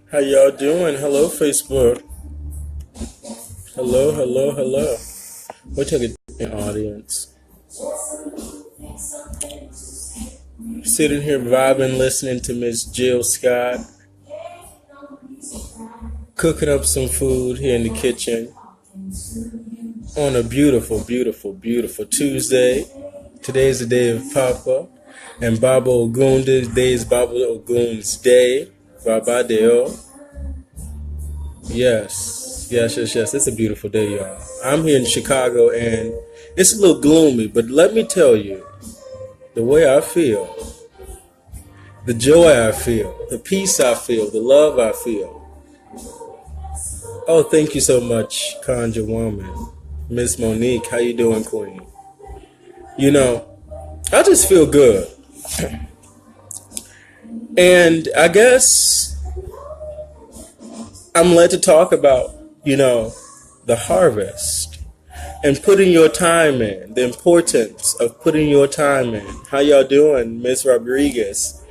How y'all doing? Hello, Facebook. Hello, hello, hello. Wait till I get an audience. Sitting here vibing, listening to Miss Jill Scott, cooking up some food here in the kitchen on a beautiful, beautiful, beautiful Tuesday. Today is the day of Papa and Baba Ogun. Today is Baba Ogun's day. Baba Deo. Yes. It's a beautiful day, y'all. I'm here in Chicago and it's a little gloomy, but let me tell you, the way I feel, the joy I feel, the peace I feel, the love I feel. Oh, thank you so much, Conjure Woman. Miss Monique, how you doing, Queen? You know, I just feel good. And I guess I'm led to talk about, the harvest and putting your time in, the importance of putting your time in. How y'all doing, Miss Rodriguez,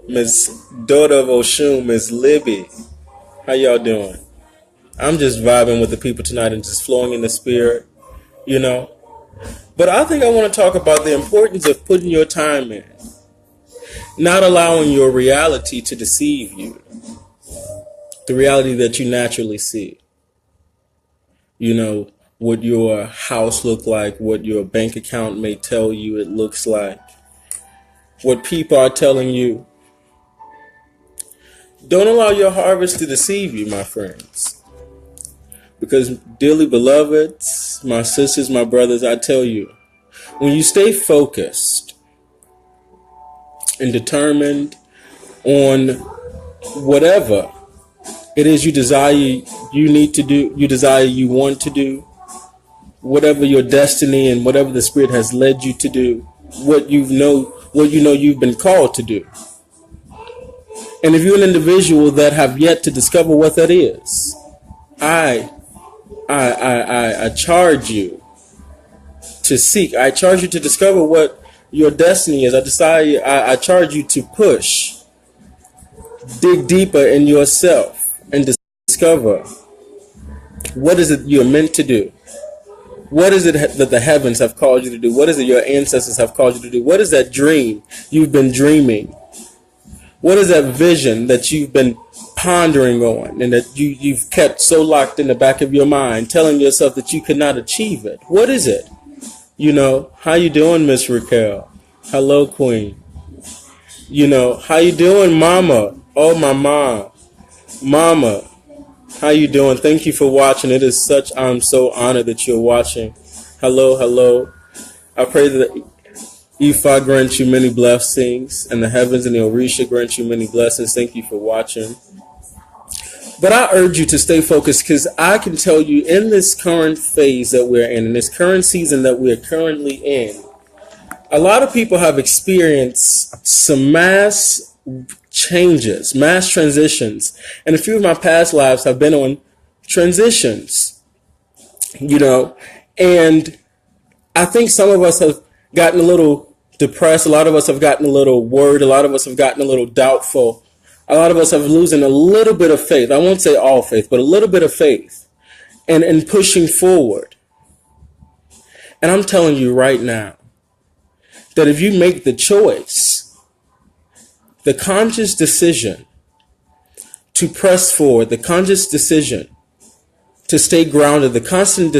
Miss Daughter of Oshun, Miss Libby? How y'all doing? I'm just vibing with the people tonight and just flowing in the spirit, But I think I want to talk about the importance of putting your time in, not allowing your reality to deceive you, the reality that you naturally see. What your house look like, what your bank account may tell you it looks like, what people are telling you. Don't allow your harvest to deceive you, my friends. Because, dearly beloveds, my sisters, my brothers, I tell you, when you stay focused and determined on whatever it is you desire you need to do, you want to do, whatever your destiny and whatever the Spirit has led you to do, what you know you've been called to do. And if you're an individual that have yet to discover what that is, I charge you to seek. I charge you to discover what your destiny is. I charge you to push, dig deeper in yourself and discover what is it you're meant to do. What is it that the heavens have called you to do? What is it your ancestors have called you to do? What is that dream you've been dreaming? What is that vision that you've been pondering on and that you've kept so locked in the back of your mind, telling yourself that you could not achieve it? What is it? How you doing, Miss Raquel? Hello, Queen. How you doing, Mama? Oh, my mom. Mama, how you doing? Thank you for watching. I'm so honored that you're watching. Hello. I pray that Ifa grant you many blessings, and the heavens and the Orisha grant you many blessings. Thank you for watching. But I urge you to stay focused, because I can tell you in this current phase that we're in this current season that we're currently in, a lot of people have experienced some mass changes, mass transitions. And a few of my past lives have been on transitions, and I think some of us have gotten a little depressed. A lot of us have gotten a little worried. A lot of us have gotten a little doubtful. A lot of us have losing a little bit of faith. I won't say all faith, but a little bit of faith and pushing forward. And I'm telling you right now that if you make the choice, the conscious decision to press forward, the conscious decision to stay grounded, the conscious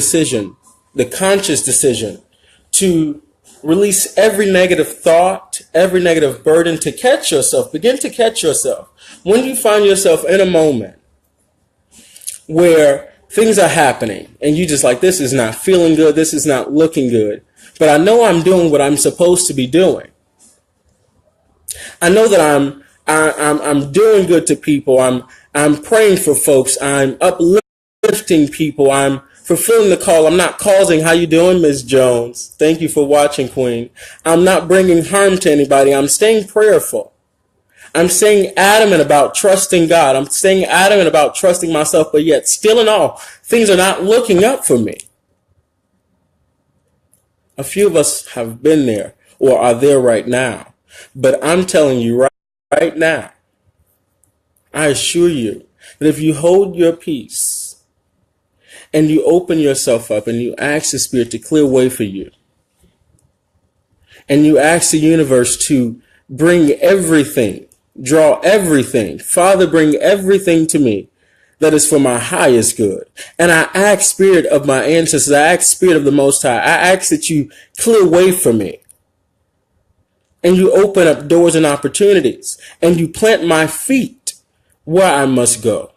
decision to release every negative thought, every negative burden, to catch yourself, begin to catch yourself. When you find yourself in a moment where things are happening and you just like, this is not feeling good, this is not looking good, but I know I'm doing what I'm supposed to be doing. I know that I'm doing good to people. I'm praying for folks. I'm uplifting people. I'm fulfilling the call. I'm not causing. How you doing, Miss Jones? Thank you for watching, Queen. I'm not bringing harm to anybody. I'm staying prayerful. I'm staying adamant about trusting God. I'm staying adamant about trusting myself, but yet still in all, things are not looking up for me. A few of us have been there or are there right now. But I'm telling you right now I assure you that if you hold your peace and you open yourself up and you ask the Spirit to clear way for you, and you ask the universe to bring everything, draw everything, Father, bring everything to me that is for my highest good. And I ask, Spirit of my ancestors, I ask, Spirit of the Most High, I ask that you clear way for me. And you open up doors and opportunities, and you plant my feet where I must go.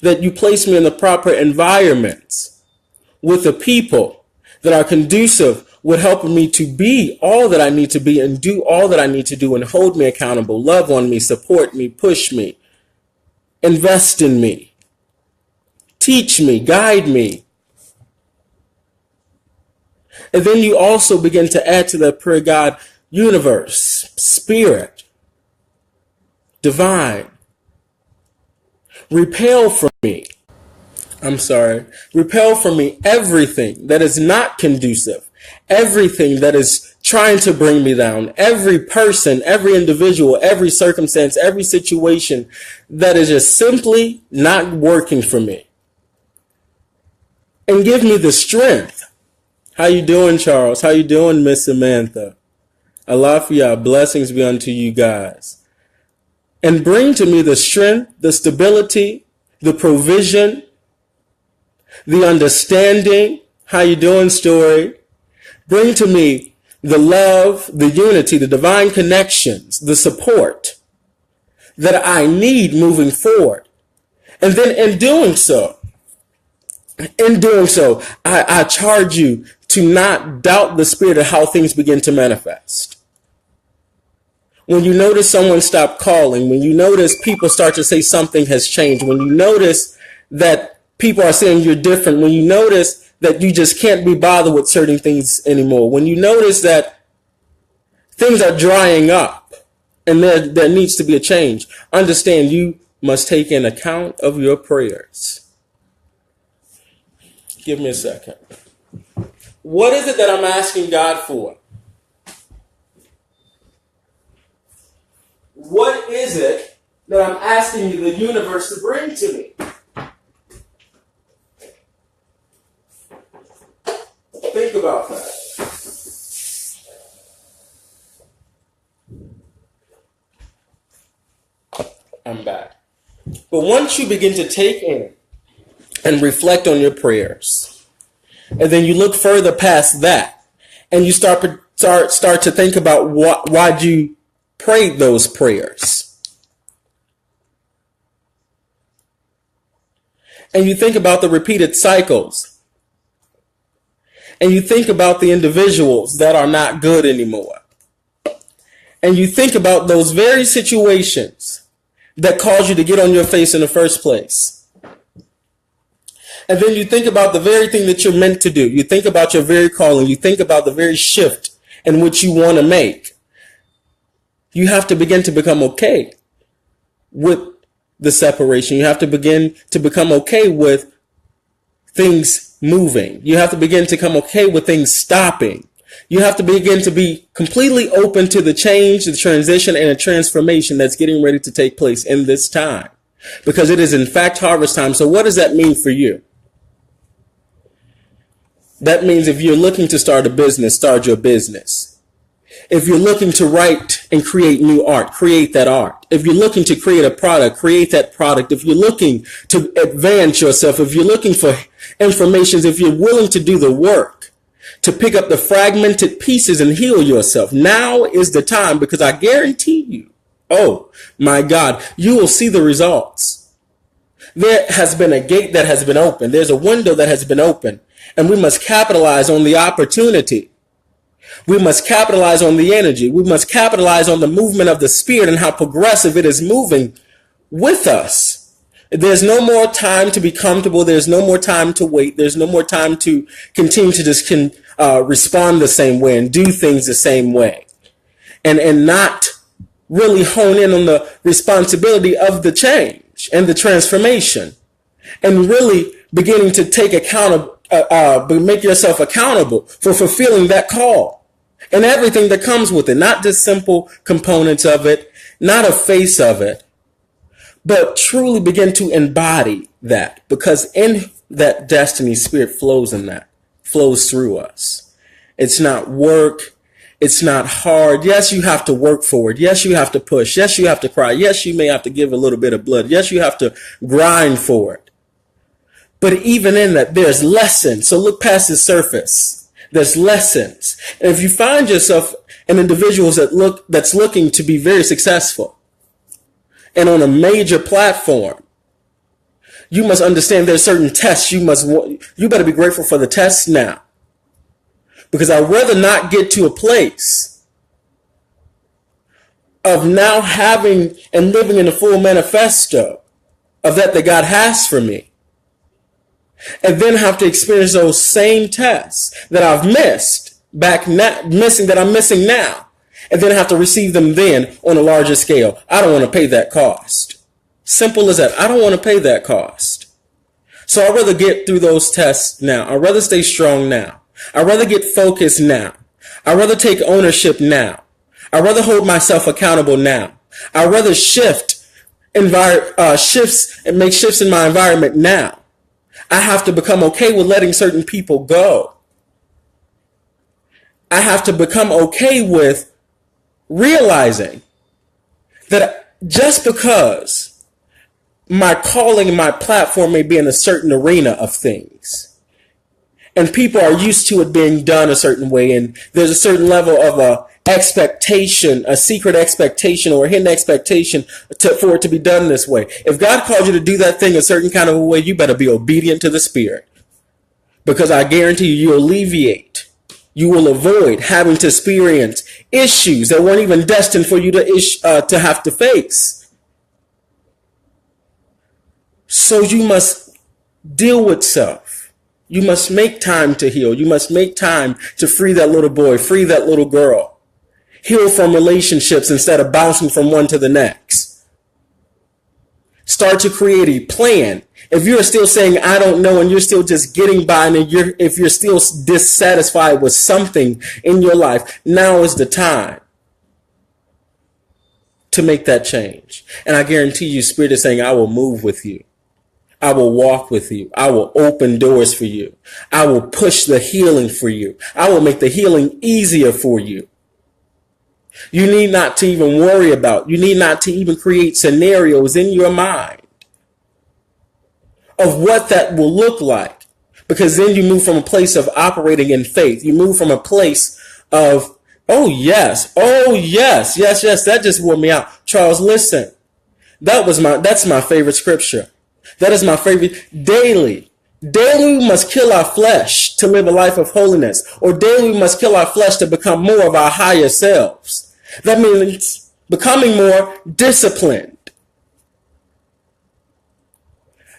That you place me in the proper environments with the people that are conducive with helping me to be all that I need to be and do all that I need to do and hold me accountable, love on me, support me, push me, invest in me, teach me, guide me. And then you also begin to add to that prayer, God, universe, spirit, divine, repel from me everything that is not conducive, everything that is trying to bring me down, every person, every individual, every circumstance, every situation that is just simply not working for me. And give me the strength. How you doing, Charles? How you doing, Miss Samantha? Alafia, blessings be unto you guys. And bring to me the strength, the stability, the provision, the understanding. How you doing, Story? Bring to me the love, the unity, the divine connections, the support that I need moving forward. And then in doing so, I charge you to not doubt the Spirit of how things begin to manifest. When you notice someone stop calling, when you notice people start to say something has changed, when you notice that people are saying you're different, when you notice that you just can't be bothered with certain things anymore, when you notice that things are drying up and there needs to be a change, understand you must take in account of your prayers. Give me a second. What is it that I'm asking God for? What is it that I'm asking the universe to bring to me? Think about that. I'm back. But once you begin to take in and reflect on your prayers, and then you look further past that, and you start to think about why'd you pray those prayers. And you think about the repeated cycles. And you think about the individuals that are not good anymore. And you think about those very situations that caused you to get on your face in the first place. And then you think about the very thing that you're meant to do. You think about your very calling. You think about the very shift in which you want to make. You have to begin to become okay with the separation. You have to begin to become okay with things moving. You have to begin to become okay with things stopping. You have to begin to be completely open to the change, the transition, and the transformation that's getting ready to take place in this time. Because it is in fact harvest time. So what does that mean for you? That means if you're looking to start a business, start your business. If you're looking to write and create new art, create that art. If you're looking to create a product, create that product. If you're looking to advance yourself, if you're looking for information, if you're willing to do the work, to pick up the fragmented pieces and heal yourself, now is the time, because I guarantee you, oh my God, you will see the results. There has been a gate that has been opened. There's a window that has been opened, and we must capitalize on the opportunity. We must capitalize on the energy. We must capitalize on the movement of the Spirit and how progressive it is moving with us. There's no more time to be comfortable. There's no more time to wait. There's no more time to continue to just respond the same way and do things the same way and not really hone in on the responsibility of the change and the transformation and really beginning to take make yourself accountable for fulfilling that call and everything that comes with it, not just simple components of it, not a face of it, but truly begin to embody that, because in that destiny, Spirit flows in that, flows through us. It's not work. It's not hard. Yes, you have to work for it. Yes, you have to push. Yes, you have to cry. Yes, you may have to give a little bit of blood. Yes, you have to grind for it. But even in that, there's lessons. So look past the surface. There's lessons. And if you find yourself an individual that's looking to be very successful and on a major platform, you must understand there's certain tests you better be grateful for the tests now. Because I'd rather not get to a place of now having and living in the full manifesto of that God has for me, and then have to experience those same tests that I've missed that I'm missing now, and then have to receive them then on a larger scale. I don't want to pay that cost. Simple as that. I don't want to pay that cost. So I'd rather get through those tests now. I'd rather stay strong now. I'd rather get focused now. I'd rather take ownership now. I'd rather hold myself accountable now. I'd rather shifts and make shifts in my environment now. I have to become okay with letting certain people go. I have to become okay with realizing that just because my calling and my platform may be in a certain arena of things, and people are used to it being done a certain way, and there's a certain level of a expectation, a secret expectation or a hidden expectation for it to be done this way. If God calls you to do that thing a certain kind of a way, you better be obedient to the Spirit. Because I guarantee you you will avoid having to experience issues that weren't even destined for you to have to face. So you must deal with self. You must make time to heal. You must make time to free that little boy, free that little girl. Heal from relationships instead of bouncing from one to the next. Start to create a plan. If you're still saying, I don't know, and you're still just getting by, and if you're still dissatisfied with something in your life, now is the time to make that change. And I guarantee you, Spirit is saying, I will move with you. I will walk with you. I will open doors for you. I will push the healing for you. I will make the healing easier for you. You need not to even worry about, you need not to even create scenarios in your mind of what that will look like. Because then you move from a place of operating in faith. You move from a place of, oh yes, that just wore me out. Charles, listen, that's my favorite scripture. That is my favorite. Daily we must kill our flesh to live a life of holiness, or daily we must kill our flesh to become more of our higher selves. That means becoming more disciplined,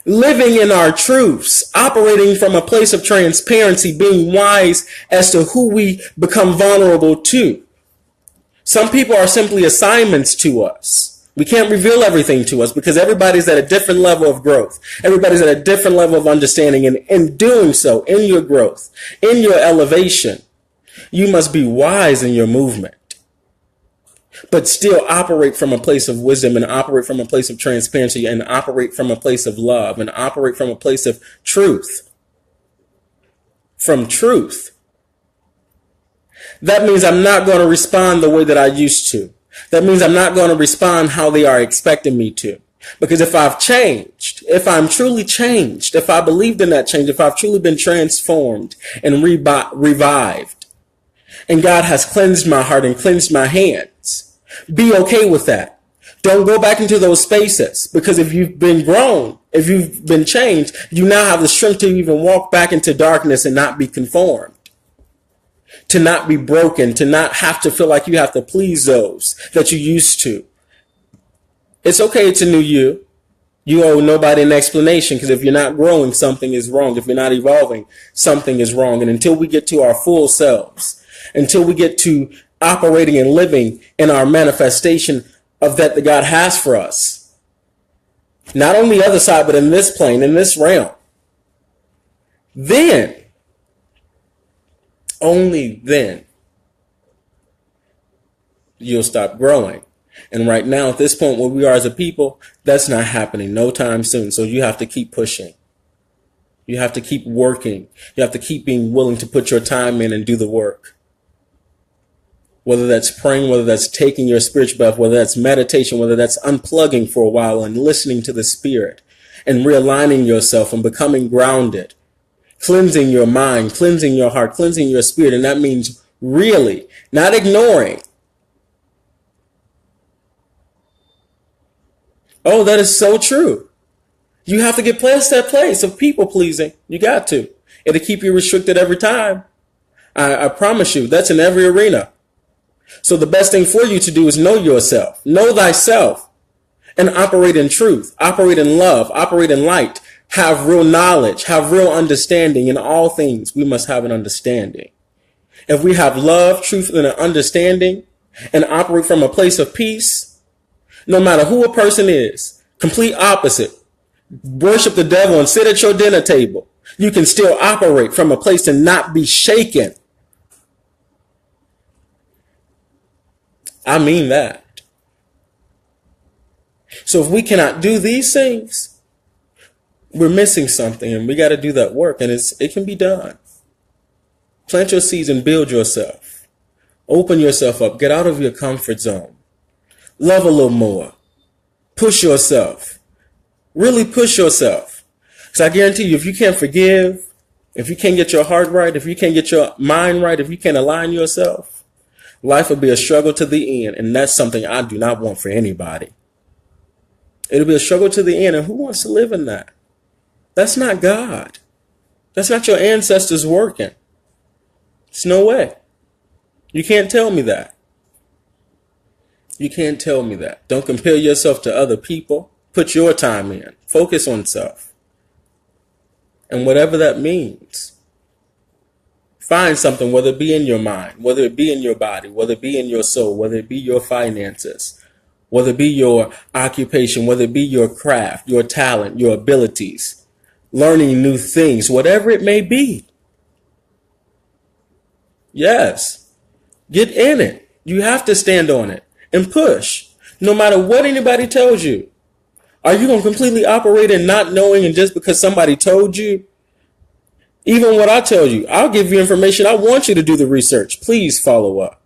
living in our truths, operating from a place of transparency, being wise as to who we become vulnerable to. Some people are simply assignments to us. We can't reveal everything to us because everybody's at a different level of growth. Everybody's at a different level of understanding. And in doing so, in your growth, in your elevation, you must be wise in your movement, but still operate from a place of wisdom, and operate from a place of transparency, and operate from a place of love, and operate from a place of truth. From truth. That means I'm not going to respond the way that I used to. That means I'm not going to respond how they are expecting me to. Because if I've changed, if I'm truly changed, if I believed in that change, if I've truly been transformed and revived, and God has cleansed my heart and cleansed my hands, be okay with that. Don't go back into those spaces, because if you've been grown, if you've been changed, you now have the strength to even walk back into darkness and not be conformed. To not be broken, to not have to feel like you have to please those that you used to. It's okay to new you. You owe nobody an explanation, because if you're not growing, something is wrong. If you're not evolving, something is wrong. And until we get to our full selves, until we get to operating and living in our manifestation of that God has for us, not on the other side, but in this plane, in this realm, then, only then, you'll stop growing. And right now, at this point where we are as a people, that's not happening no time soon. So you have to keep pushing. You have to keep working. You have to keep being willing to put your time in and do the work. Whether that's praying, whether that's taking your spiritual bath, whether that's meditation, whether that's unplugging for a while and listening to the Spirit and realigning yourself and becoming grounded, cleansing your mind, cleansing your heart, cleansing your spirit. And that means really not ignoring. Oh, that is so true. You have to get past that place of people pleasing. You got to. It'll keep you restricted every time. I promise you, that's in every arena. So the best thing for you to do is know yourself, know thyself, and operate in truth, operate in love, operate in light, have real knowledge, have real understanding. In all things, we must have an understanding. If we have love, truth, and an understanding and operate from a place of peace, no matter who a person is, complete opposite, worship the devil and sit at your dinner table, you can still operate from a place and not be shaken. I mean that. So if we cannot do these things, we're missing something, and we got to do that work, and it can be done. Plant your seeds and build yourself. Open yourself up. Get out of your comfort zone. Love a little more. Push yourself. Really push yourself. Because I guarantee you, if you can't forgive, if you can't get your heart right, if you can't get your mind right, if you can't align yourself, life will be a struggle to the end. And that's something I do not want for anybody. It'll be a struggle to the end. And who wants to live in that? That's not God. That's not your ancestors working. There's no way. You can't tell me that. You can't tell me that. Don't compare yourself to other people. Put your time in. Focus on self. And whatever that means. Find something, whether it be in your mind, whether it be in your body, whether it be in your soul, whether it be your finances, whether it be your occupation, whether it be your craft, your talent, your abilities, learning new things, whatever it may be. Yes, get in it. You have to stand on it and push. No matter what anybody tells you. Are you going to completely operate in not knowing and just because somebody told you? Even what I tell you, I'll give you information. I want you to do the research. Please follow up.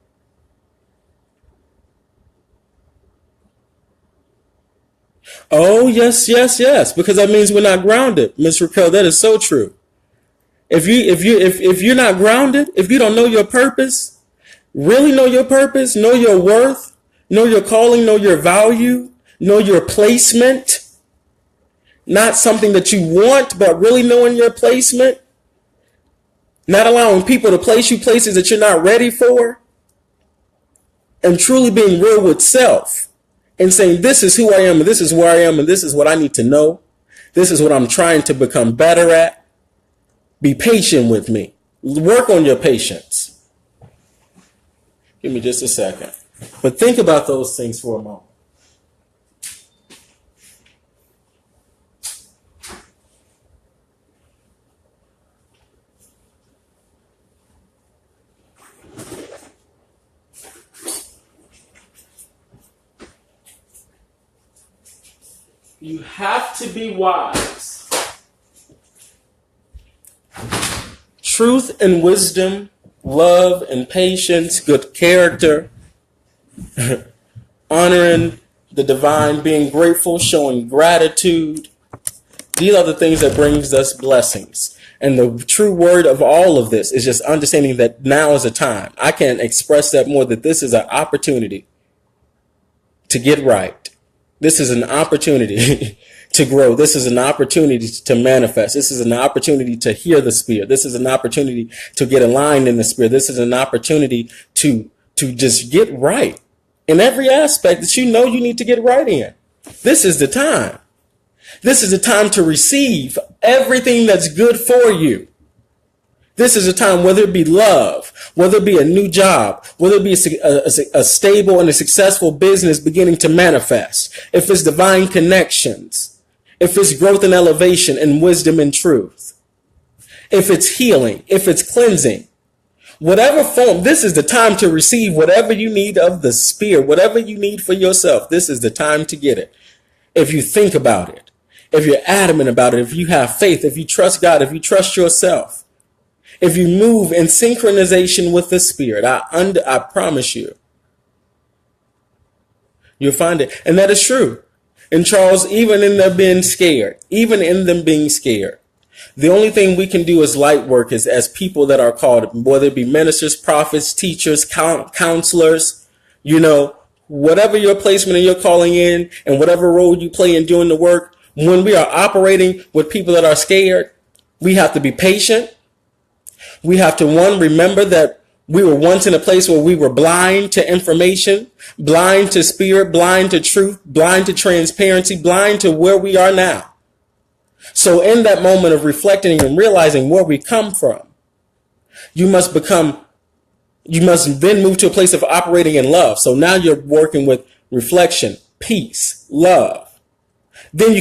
Oh, yes, yes, yes. Because that means we're not grounded. Ms. Raquel, that is so true. If you're not grounded, if you don't know your purpose, really know your purpose, know your worth, know your calling, know your value, know your placement, not something that you want, but really knowing your placement, not allowing people to place you places that you're not ready for, and truly being real with self and saying, this is who I am, and this is where I am, and this is what I need to know. This is what I'm trying to become better at. Be patient with me. Work on your patience. Give me just a second. But think about those things for a moment. You have to be wise. Truth and wisdom, love and patience, good character, honoring the divine, being grateful, showing gratitude. These are the things that brings us blessings. And the true word of all of this is just understanding that now is a time. I can't express that more, that this is an opportunity to get right. This is an opportunity to grow. This is an opportunity to manifest. This is an opportunity to hear the Spirit. This is an opportunity to get aligned in the Spirit. This is an opportunity to just get right in every aspect that you know you need to get right in. This is the time. This is the time to receive everything that's good for you. This is a time, whether it be love, whether it be a new job, whether it be a stable and a successful business beginning to manifest, if it's divine connections, if it's growth and elevation and wisdom and truth, if it's healing, if it's cleansing, Whatever form, this is the time to receive whatever you need of the Spirit, whatever you need for yourself. This is the time to get it. If you think about it, if you're adamant about it, if you have faith, if you trust God, if you trust yourself, if you move in synchronization with the Spirit, I promise you, you'll find it. And that is true. And Charles, even in them being scared, the only thing we can do as light workers, as people that are called, whether it be ministers, prophets, teachers, counselors, whatever your placement and your calling in, and whatever role you play in doing the work, when we are operating with people that are scared, we have to be patient. We have to, remember that we were once in a place where we were blind to information, blind to spirit, blind to truth, blind to transparency, blind to where we are now. So in that moment of reflecting and realizing where we come from, you must then move to a place of operating in love. So now you're working with reflection, peace, love. Then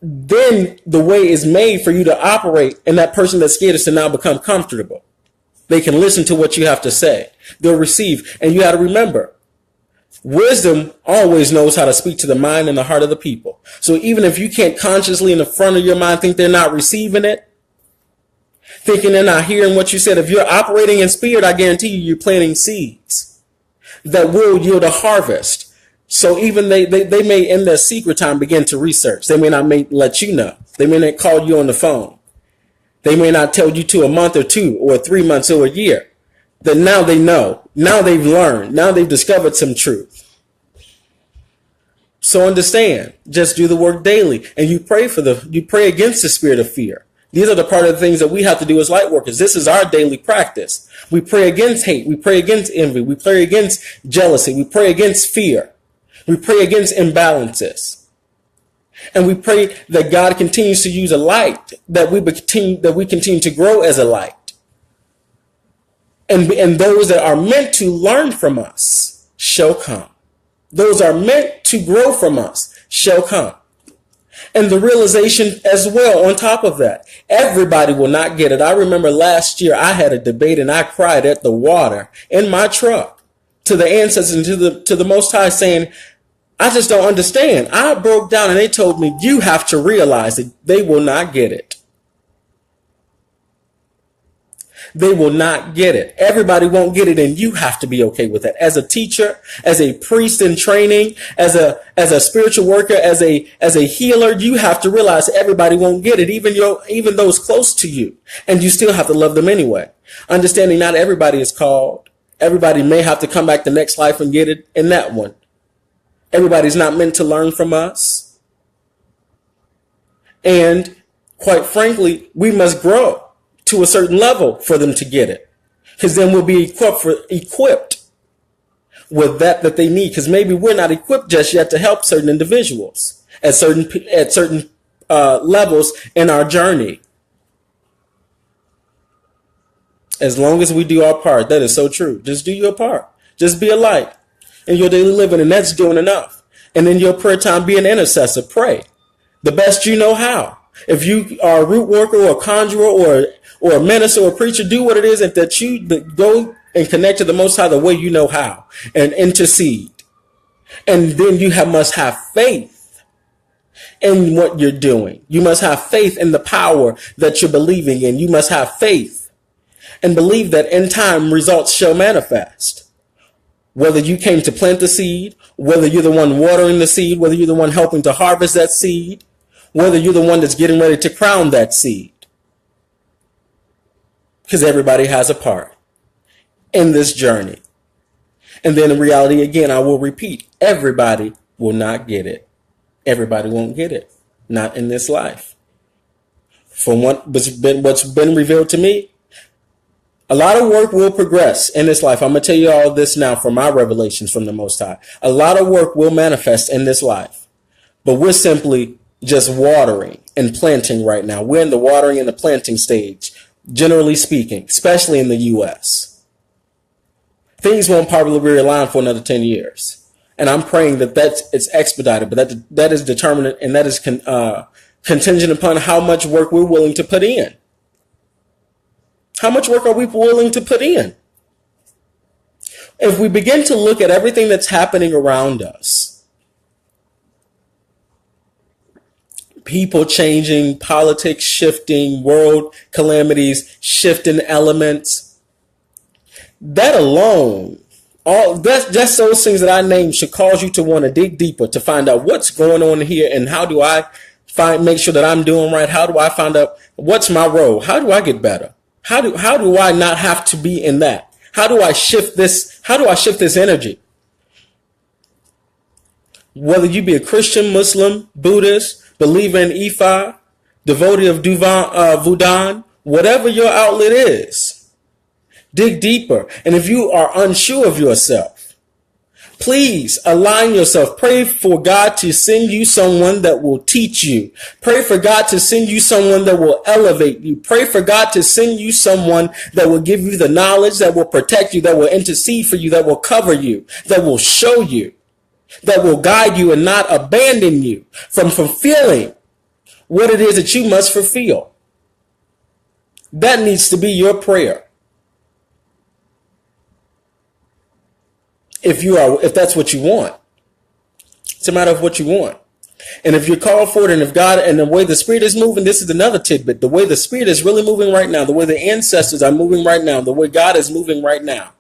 the way is made for you to operate, and that person that's scared is to now become comfortable. They can listen to what you have to say. They'll receive. And you got to remember, wisdom always knows how to speak to the mind and the heart of the people. So even if you can't consciously in the front of your mind think they're not receiving it, thinking they're not hearing what you said, if you're operating in spirit, I guarantee you're planting seeds that will yield a harvest. So even they may in their secret time begin to research. They may not let you know. They may not call you on the phone. They may not tell you to a month or 2 or 3 months or a year. That now they know. Now they've learned. Now they've discovered some truth. So understand, just do the work daily, and you pray against the spirit of fear. These are the part of the things that we have to do as light workers. This is our daily practice. We pray against hate. We pray against envy. We pray against jealousy. We pray against fear. We pray against imbalances. And we pray that God continues to use a light, that we continue to grow as a light. And those that are meant to learn from us shall come. Those are meant to grow from us shall come. And the realization as well, on top of that, everybody will not get it. I remember last year I had a debate and I cried at the water in my truck to the ancestors and to the Most High, saying, I just don't understand. I broke down and they told me, you have to realize that they will not get it. They will not get it. Everybody won't get it, and you have to be okay with that. As a teacher, as a priest in training, as a spiritual worker, as a healer, you have to realize everybody won't get it, even those close to you, and you still have to love them anyway. Understanding not everybody is called. Everybody may have to come back the next life and get it in that one. Everybody's not meant to learn from us. And quite frankly, we must grow to a certain level for them to get it. Because then we'll be equipped with that they need. Because maybe we're not equipped just yet to help certain individuals at certain levels in our journey. As long as we do our part, that is so true. Just do your part. Just be a light in your daily living, and that's doing enough. And in your prayer time, be an intercessor. Pray the best you know how. If you are a root worker or a conjurer or a minister or a preacher, do what it is that you go and connect to the Most High the way you know how, and intercede. And then you must have faith in what you're doing. You must have faith in the power that you're believing in. You must have faith and believe that in time results shall manifest. Whether you came to plant the seed, whether you're the one watering the seed, whether you're the one helping to harvest that seed, whether you're the one that's getting ready to crown that seed. Because everybody has a part in this journey. And then in reality, again, I will repeat, everybody will not get it. Everybody won't get it. Not in this life. From what's been revealed to me, a lot of work will progress in this life. I'm going to tell you all this now from my revelations from the Most High. A lot of work will manifest in this life. But we're simply just watering and planting right now. We're in the watering and the planting stage, generally speaking, especially in the U.S. Things won't probably realign for another 10 years. And I'm praying that it's expedited, but that is determinant, and that is contingent upon how much work we're willing to put in. How much work are we willing to put in? If we begin to look at everything that's happening around us, people changing, politics shifting, world calamities, shifting elements, that alone, just those things that I named should cause you to want to dig deeper to find out what's going on here and how do I make sure that I'm doing right? How do I find out what's my role? How do I get better? How do I not have to be in that? How do I shift this? How do I shift this energy? Whether you be a Christian, Muslim, Buddhist, believer in Ifa, devotee of Vudan, whatever your outlet is, dig deeper. And if you are unsure of yourself, please align yourself. Pray for God to send you someone that will teach you. Pray for God to send you someone that will elevate you. Pray for God to send you someone that will give you the knowledge, that will protect you, that will intercede for you, that will cover you, that will show you, that will guide you and not abandon you from fulfilling what it is that you must fulfill. That needs to be your prayer. If that's what you want. It's a matter of what you want. And if you're called for it, and if God, and the way the Spirit is moving, this is another tidbit. The way the Spirit is really moving right now, the way the ancestors are moving right now, the way God is moving right now,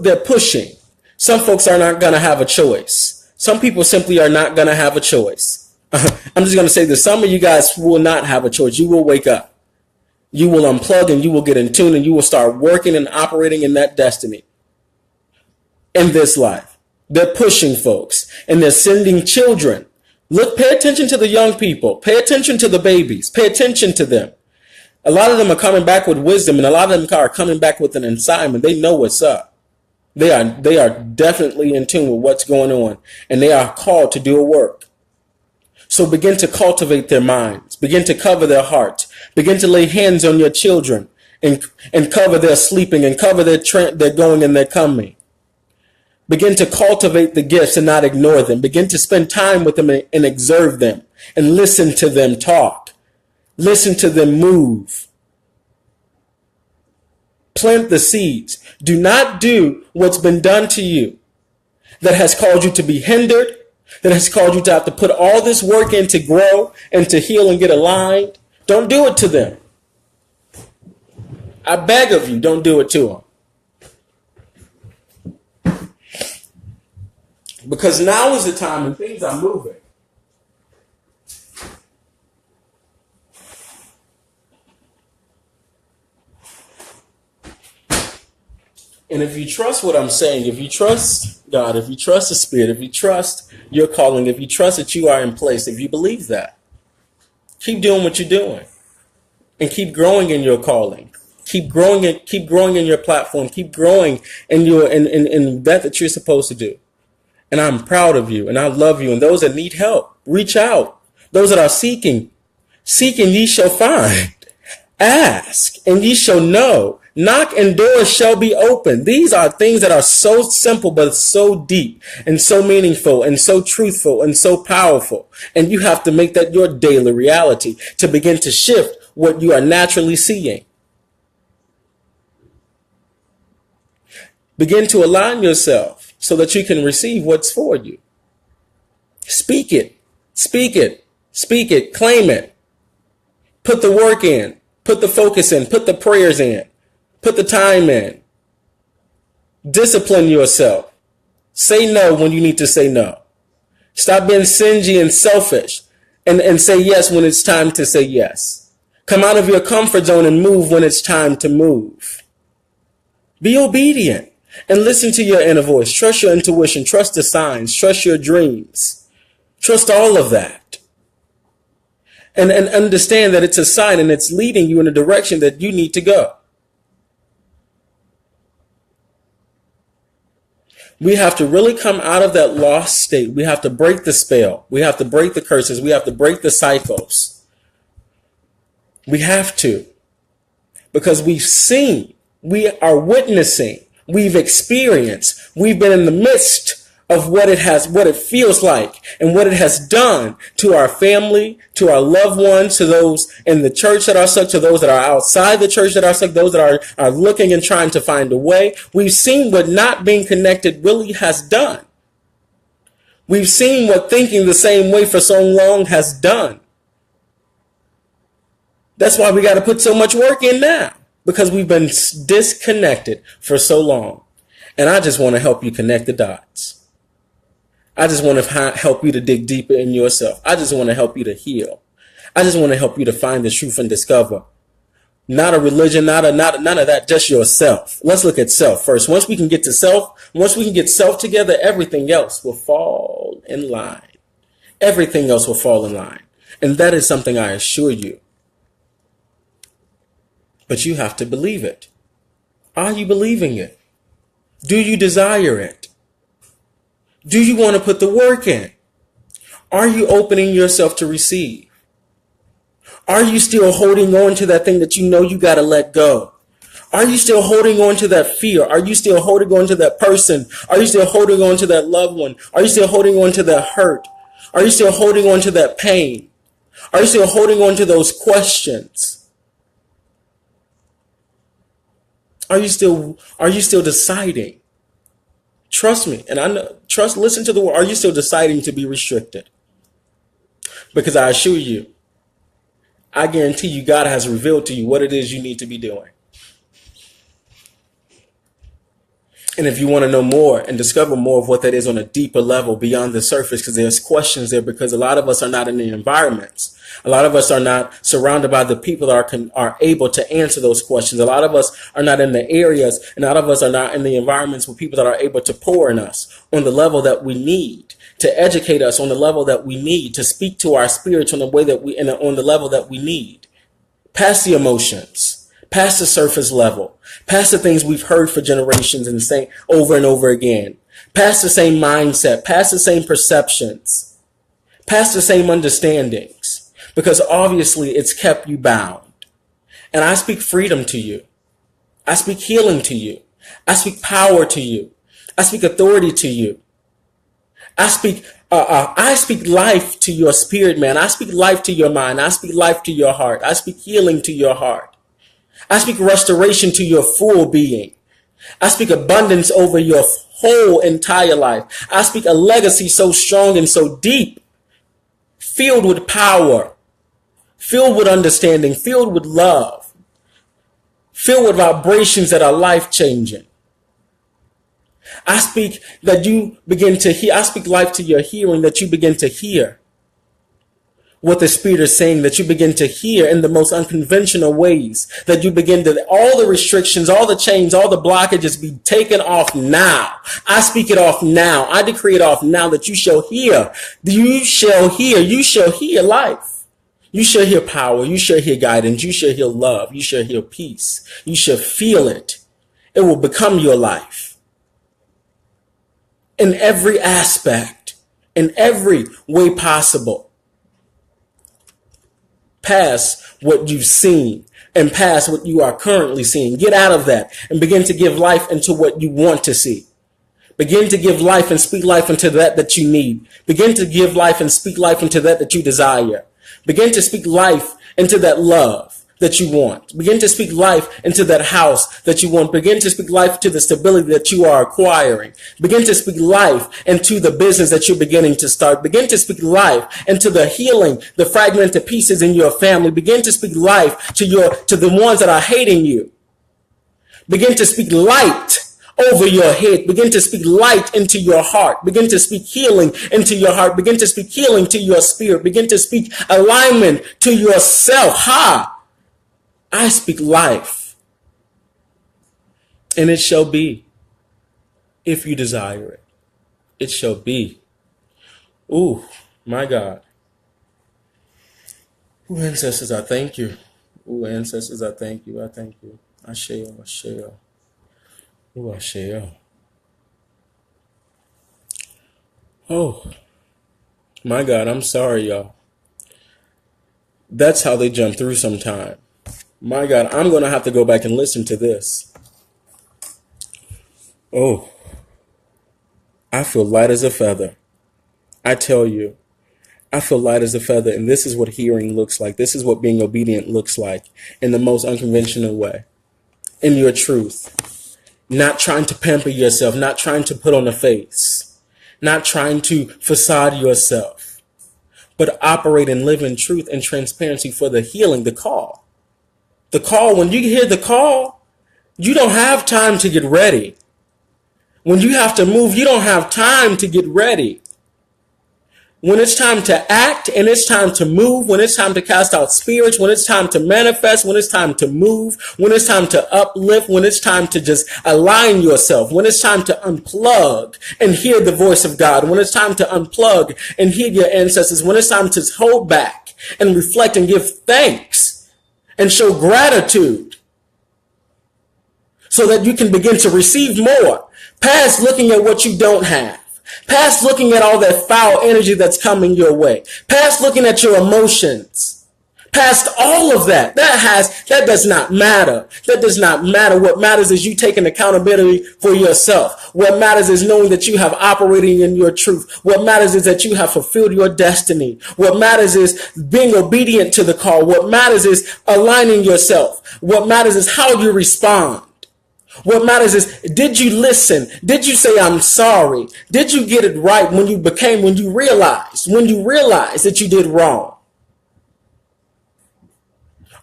they're pushing. Some folks are not going to have a choice. Some people simply are not going to have a choice. I'm just going to say that some of you guys will not have a choice. You will wake up. You will unplug and you will get in tune and you will start working and operating in that destiny. In this life, they're pushing folks and they're sending children. Look, pay attention to the young people. Pay attention to the babies. Pay attention to them. A lot of them are coming back with wisdom, and a lot of them are coming back with an assignment. They know what's up. They are definitely in tune with what's going on, and they are called to do a work. So begin to cultivate their minds. Begin to cover their hearts. Begin to lay hands on your children and cover their sleeping and cover their going and their coming. Begin to cultivate the gifts and not ignore them. Begin to spend time with them and observe them and listen to them talk. Listen to them move. Plant the seeds. Do not do what's been done to you that has caused you to be hindered, that has caused you to have to put all this work in to grow and to heal and get aligned. Don't do it to them. I beg of you, don't do it to them. Because now is the time when things are moving. And if you trust what I'm saying, if you trust God, if you trust the Spirit, if you trust your calling, if you trust that you are in place, if you believe that, keep doing what you're doing. And keep growing in your calling. Keep growing in your platform. Keep growing in that you're supposed to do. And I'm proud of you and I love you. And those that need help, reach out. Those that are seeking ye shall find. Ask and ye shall know. Knock and doors shall be open. These are things that are so simple, but so deep and so meaningful and so truthful and so powerful. And you have to make that your daily reality to begin to shift what you are naturally seeing. Begin to align yourself so that you can receive what's for you. Speak it. Speak it. Speak it. Claim it. Put the work in. Put the focus in. Put the prayers in. Put the time in. Discipline yourself. Say no when you need to say no. Stop being stingy and selfish and say yes when it's time to say yes. Come out of your comfort zone and move when it's time to move. Be obedient. And listen to your inner voice. Trust your intuition. Trust the signs. Trust your dreams. Trust all of that. And understand that it's a sign and it's leading you in a direction that you need to go. We have to really come out of that lost state. We have to break the spell. We have to break the curses. We have to break the cycles. We have to. Because we've seen, we are witnessing, we've experienced, we've been in the midst of what it feels like and what it has done to our family, to our loved ones, to those in the church that are stuck, to those that are outside the church that are stuck, those that are looking and trying to find a way. We've seen what not being connected really has done. We've seen what thinking the same way for so long has done. That's why we got to put so much work in now, because we've been disconnected for so long. And I just want to help you connect the dots. I just want to help you to dig deeper in yourself. I just want to help you to heal. I just want to help you to find the truth and discover. Not a religion, none of that, just yourself. Let's look at self first. Once we can get self together, everything else will fall in line. Everything else will fall in line. And that is something I assure you. But you have to believe it. Are you believing it? Do you desire it? Do you want to put the work in? Are you opening yourself to receive? Are you still holding on to that thing that you know you got to let go? Are you still holding on to that fear? Are you still holding on to that person? Are you still holding on to that loved one? Are you still holding on to that hurt? Are you still holding on to that pain? Are you still holding on to those questions? Are you still deciding? Trust me, and listen to the word. Are you still deciding to be restricted? Because I assure you, I guarantee you, God has revealed to you what it is you need to be doing. And if you want to know more and discover more of what that is on a deeper level beyond the surface, because there's questions there, because a lot of us are not in the environments. A lot of us are not surrounded by the people that are able to answer those questions. A lot of us are not in the areas, and a lot of us are not in the environments with people that are able to pour in us on the level that we need, to educate us on the level that we need, to speak to our spirits on the way that on the level that we need. Past the emotions, past the surface level, past the things we've heard for generations and saying over and over again, past the same mindset, past the same perceptions, past the same understandings. Because obviously it's kept you bound. And I speak freedom to you. I speak healing to you. I speak power to you. I speak authority to you. I speak life to your spirit, man. I speak life to your mind. I speak life to your heart. I speak healing to your heart. I speak restoration to your full being. I speak abundance over your whole entire life. I speak a legacy so strong and so deep, filled with power, filled with understanding, filled with love, filled with vibrations that are life-changing. I speak that you begin to hear. I speak life to your hearing, that you begin to hear what the Spirit is saying, that you begin to hear in the most unconventional ways, that you begin to, all the restrictions, all the chains, all the blockages be taken off now. I speak it off now. I decree it off now, that you shall hear. You shall hear life. You shall hear power. You shall hear guidance. You shall hear love. You shall hear peace. You shall feel it. It will become your life. In every aspect, in every way possible. Past what you've seen and past what you are currently seeing. Get out of that and begin to give life into what you want to see. Begin to give life and speak life into that you need. Begin to give life and speak life into that you desire. Begin to speak life into that love that you want. Begin to speak life into that house that you want. Begin to speak life to the stability that you are acquiring. Begin to speak life into the business that you're beginning to start. Begin to speak life into the healing, the fragmented pieces in your family. Begin to speak life to the ones that are hating you. Begin to speak light over your head. Begin to speak light into your heart. Begin to speak healing into your heart. Begin to speak healing to your spirit. Begin to speak alignment to yourself. I speak life. And it shall be. If you desire it, it shall be. Ooh, my God. Ooh, ancestors, I thank you. Ooh, ancestors, I thank you. I thank you. Asheo, Asheo. Ooh, Asheo. Oh, my God, I'm sorry, y'all. That's how they jump through sometime. My God, I'm going to have to go back and listen to this. Oh, I feel light as a feather. I tell you, I feel light as a feather, and this is what hearing looks like. This is what being obedient looks like in the most unconventional way. In your truth. Not trying to pamper yourself, not trying to put on a face, not trying to facade yourself, but operate and live in truth and transparency for the healing, the call. The call, when you hear the call, you don't have time to get ready. When you have to move, you don't have time to get ready. When it's time to act and it's time to move, when it's time to cast out spirits, when it's time to manifest, when it's time to move, when it's time to uplift, when it's time to just align yourself, when it's time to unplug and hear the voice of God, when it's time to unplug and hear your ancestors, when it's time to hold back and reflect and give thanks and show gratitude so that you can begin to receive more, past looking at what you don't have. Past looking at all that foul energy that's coming your way. Past looking at your emotions. Past all of that. That does not matter. That does not matter. What matters is you taking accountability for yourself. What matters is knowing that you have operating in your truth. What matters is that you have fulfilled your destiny. What matters is being obedient to the call. What matters is aligning yourself. What matters is how you respond. What matters is, did you listen? Did you say, I'm sorry? Did you get it right when you realized that you did wrong?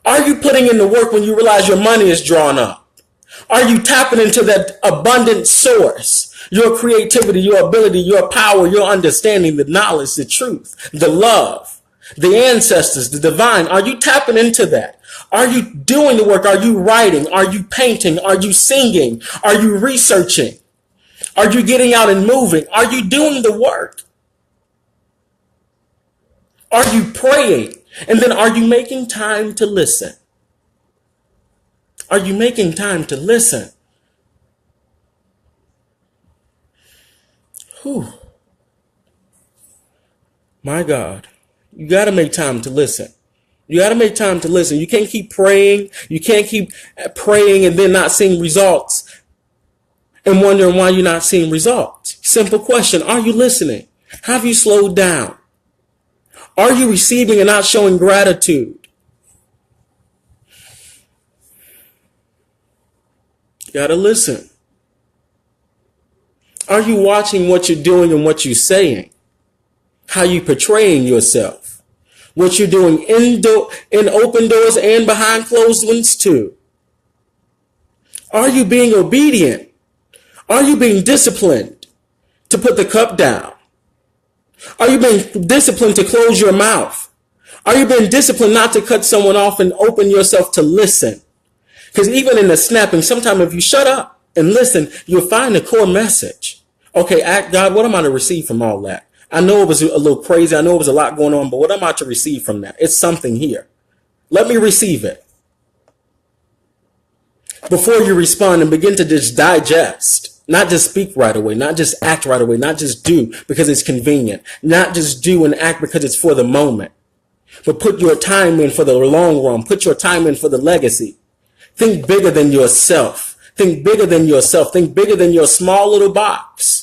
Are you putting in the work when you realize your money is drawn up? Are you tapping into that abundant source? Your creativity, your ability, your power, your understanding, the knowledge, the truth, the love, the ancestors, the divine. Are you tapping into that? Are you doing the work? Are you writing? Are you painting? Are you singing? Are you researching? Are you getting out and moving? Are you doing the work? Are you praying? And then are you making time to listen? Are you making time to listen? Whew. My God, you got to make time to listen. You got to make time to listen. You can't keep praying. You can't keep praying and then not seeing results and wondering why you're not seeing results. Simple question. Are you listening? Have you slowed down? Are you receiving and not showing gratitude? You got to listen. Are you watching what you're doing and what you're saying? How you portraying yourself? What you're doing in open doors and behind closed ones too. Are you being obedient? Are you being disciplined to put the cup down? Are you being disciplined to close your mouth? Are you being disciplined not to cut someone off and open yourself to listen? Because even in the snapping, sometimes if you shut up and listen, you'll find the core message. Okay, God, what am I to receive from all that? I know it was a little crazy. I know it was a lot going on, but what am I to receive from that? It's something here. Let me receive it. Before you respond and begin to just digest, not just speak right away, not just act right away, not just do because it's convenient, not just do and act because it's for the moment, but put your time in for the long run. Put your time in for the legacy. Think bigger than yourself. Think bigger than yourself. Think bigger than your small little box.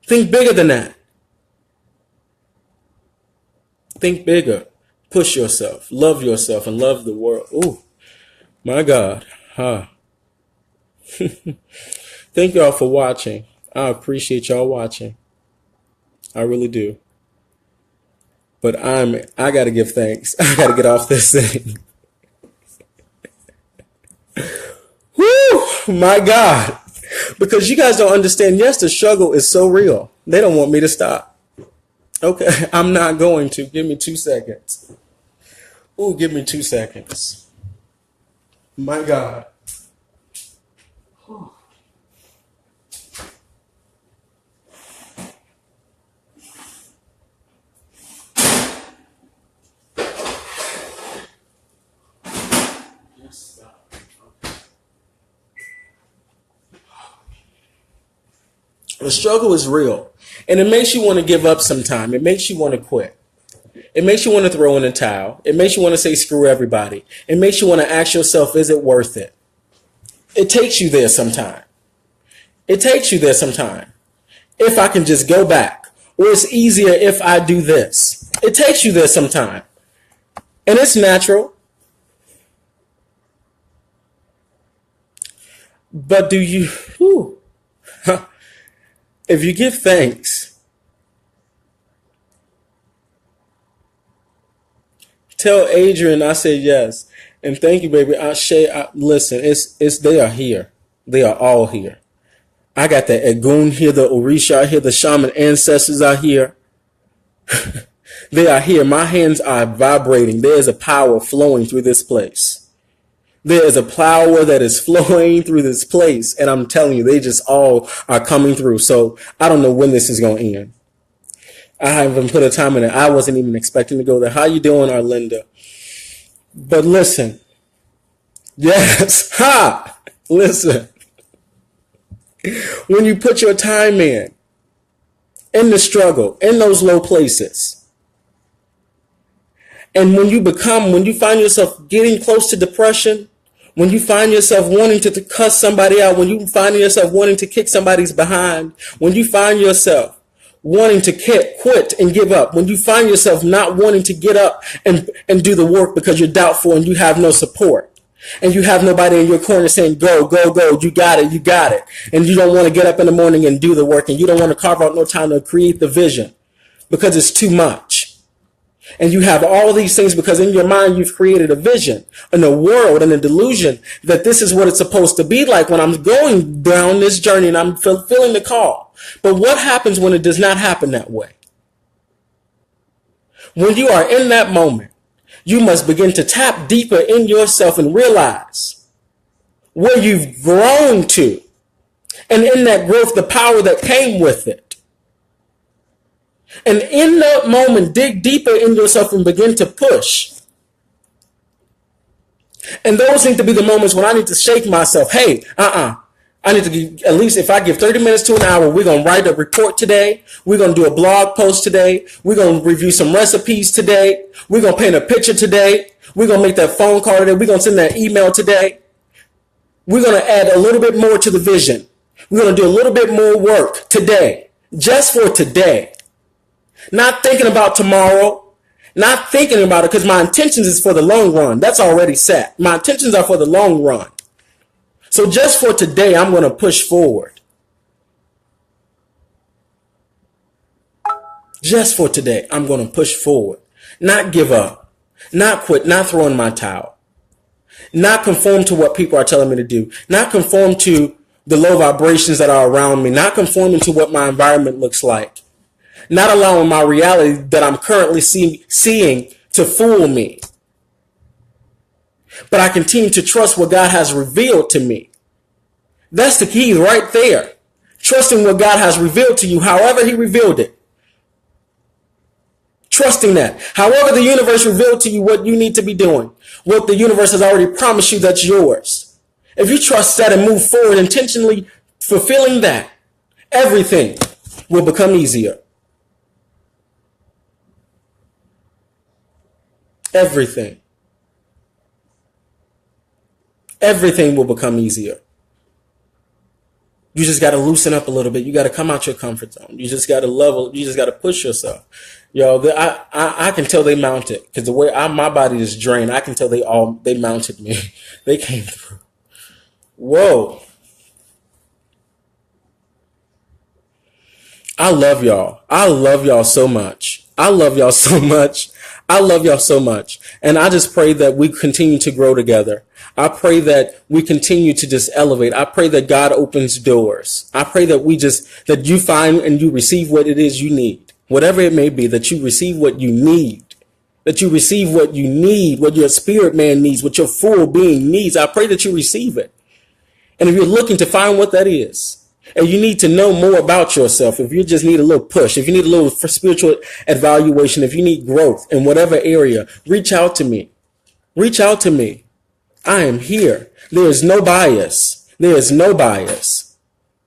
Think bigger than that. Think bigger. Push yourself. Love yourself and love the world. Ooh, my God. Huh. Thank y'all for watching. I appreciate y'all watching. I really do. But I got to give thanks. I got to get off this thing. Woo, my God. Because you guys don't understand, yes, the struggle is so real. They don't want me to stop. Okay, I'm not going to. Give me 2 seconds. Ooh, give me 2 seconds. My God. The struggle is real, and it makes you want to give up sometime. It makes you want to quit. It makes you want to throw in a towel. It makes you want to say screw everybody. It makes you want to ask yourself, is it worth it? It takes you there sometime. It takes you there sometime. if I can just go back, or it's easier if I do this. It takes you there sometime. And it's natural. But do you, if you give thanks, tell Adrian I said yes. And thank you, baby. Listen, they are here. They are all here. I got the Egun here, the Orisha here, the shaman ancestors are here. They are here. My hands are vibrating. There is a power flowing through this place. There is a power that is flowing through this place. And I'm telling you, they just all are coming through. So I don't know when this is going to end. I haven't put a time in it. I wasn't even expecting to go there. How you doing, Arlinda? But listen. Yes. Ha! Listen. When you put your time in the struggle, in those low places, and when you find yourself getting close to depression, when you find yourself wanting to cuss somebody out, when you find yourself wanting to kick somebody's behind, when you find yourself wanting to quit and give up, when you find yourself not wanting to get up and do the work because you're doubtful and you have no support, and you have nobody in your corner saying, go, go, go, you got it. And you don't want to get up in the morning and do the work, and you don't want to carve out no time to create the vision because it's too much. And you have all these things because in your mind you've created a vision and a world and a delusion that this is what it's supposed to be like when I'm going down this journey and I'm feeling the call. But what happens when it does not happen that way? When you are in that moment, you must begin to tap deeper in yourself and realize where you've grown to. And in that growth, the power that came with it. And in that moment, dig deeper in yourself and begin to push. And those need to be the moments when I need to shake myself. Hey, I need to give, at least if I give 30 minutes to an hour, we're going to write a report today. We're going to do a blog post today. We're going to review some recipes today. We're going to paint a picture today. We're going to make that phone call today. We're going to send that email today. We're going to add a little bit more to the vision. We're going to do a little bit more work today, just for today. Not thinking about tomorrow, not thinking about it because my intentions is for the long run. That's already set. My intentions are for the long run. So just for today, I'm going to push forward. Just for today, I'm going to push forward. Not give up. Not quit. Not throw in my towel. Not conform to what people are telling me to do. Not conform to the low vibrations that are around me. Not conforming to what my environment looks like. Not allowing my reality that I'm currently seeing to fool me. But I continue to trust what God has revealed to me. That's the key right there. Trusting what God has revealed to you, however he revealed it. Trusting that. However the universe revealed to you what you need to be doing. What the universe has already promised you that's yours. If you trust that and move forward intentionally fulfilling that, everything will become easier. Everything. Everything will become easier. You just got to loosen up a little bit. You got to come out your comfort zone. You just got to level. You just got to push yourself. Yo, I can tell they mounted because the way my body is drained, I can tell they mounted me. They came through. Whoa. I love y'all. I love y'all so much. I love y'all so much. I love y'all so much. And I just pray that we continue to grow together. I pray that we continue to just elevate. I pray that God opens doors. I pray that that you find and you receive what it is you need. Whatever it may be, that you receive what you need. That you receive what you need, what your spirit man needs, what your full being needs. I pray that you receive it. And if you're looking to find what that is, and you need to know more about yourself, if you just need a little push, if you need a little spiritual evaluation, if you need growth in whatever area, reach out to me. Reach out to me. I am here. There is no bias. There is no bias.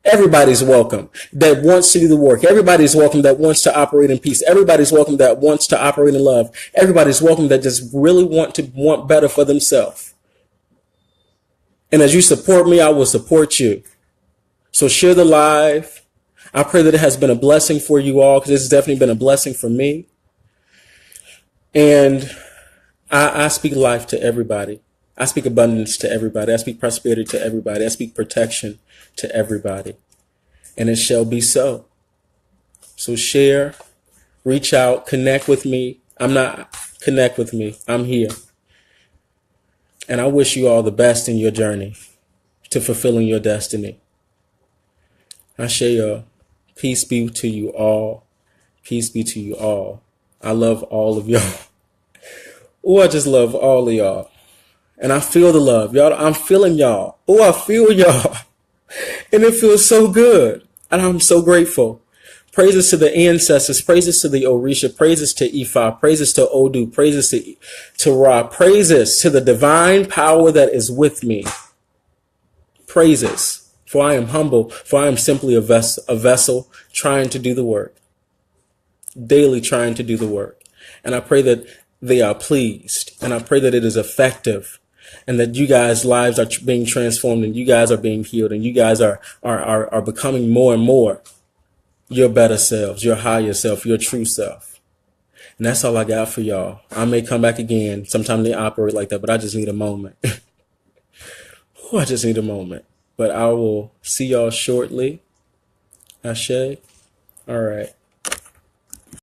Everybody's welcome that wants to do the work. Everybody's welcome that wants to operate in peace. Everybody's welcome that wants to operate in love. Everybody's welcome that just really want better for themselves. And as you support me, I will support you. So share the live. I pray that it has been a blessing for you all, because it's definitely been a blessing for me. And I speak life to everybody. I speak abundance to everybody. I speak prosperity to everybody. I speak protection to everybody. And it shall be so. So share, reach out, connect with me. Connect with me. I'm here. And I wish you all the best in your journey to fulfilling your destiny. I share your peace be to you all. Peace be to you all. I love all of y'all. Oh, I just love all of y'all. And I feel the love. Y'all, I'm feeling y'all. Oh, I feel y'all. And it feels so good. And I'm so grateful. Praises to the ancestors. Praises to the Orisha. Praises to Ifa. Praises to Odu. Praises to Ra. Praises to the divine power that is with me. Praises. For I am humble. For I am simply a vessel trying to do the work. Daily trying to do the work. And I pray that they are pleased. And I pray that it is effective. And that you guys' lives are being transformed, and you guys are being healed, and you guys are becoming more and more your better selves, your higher self, your true self. And that's all I got for y'all. I may come back again. Sometimes they operate like that, but I just need a moment. Ooh, I just need a moment. But I will see y'all shortly. Ashe. All right.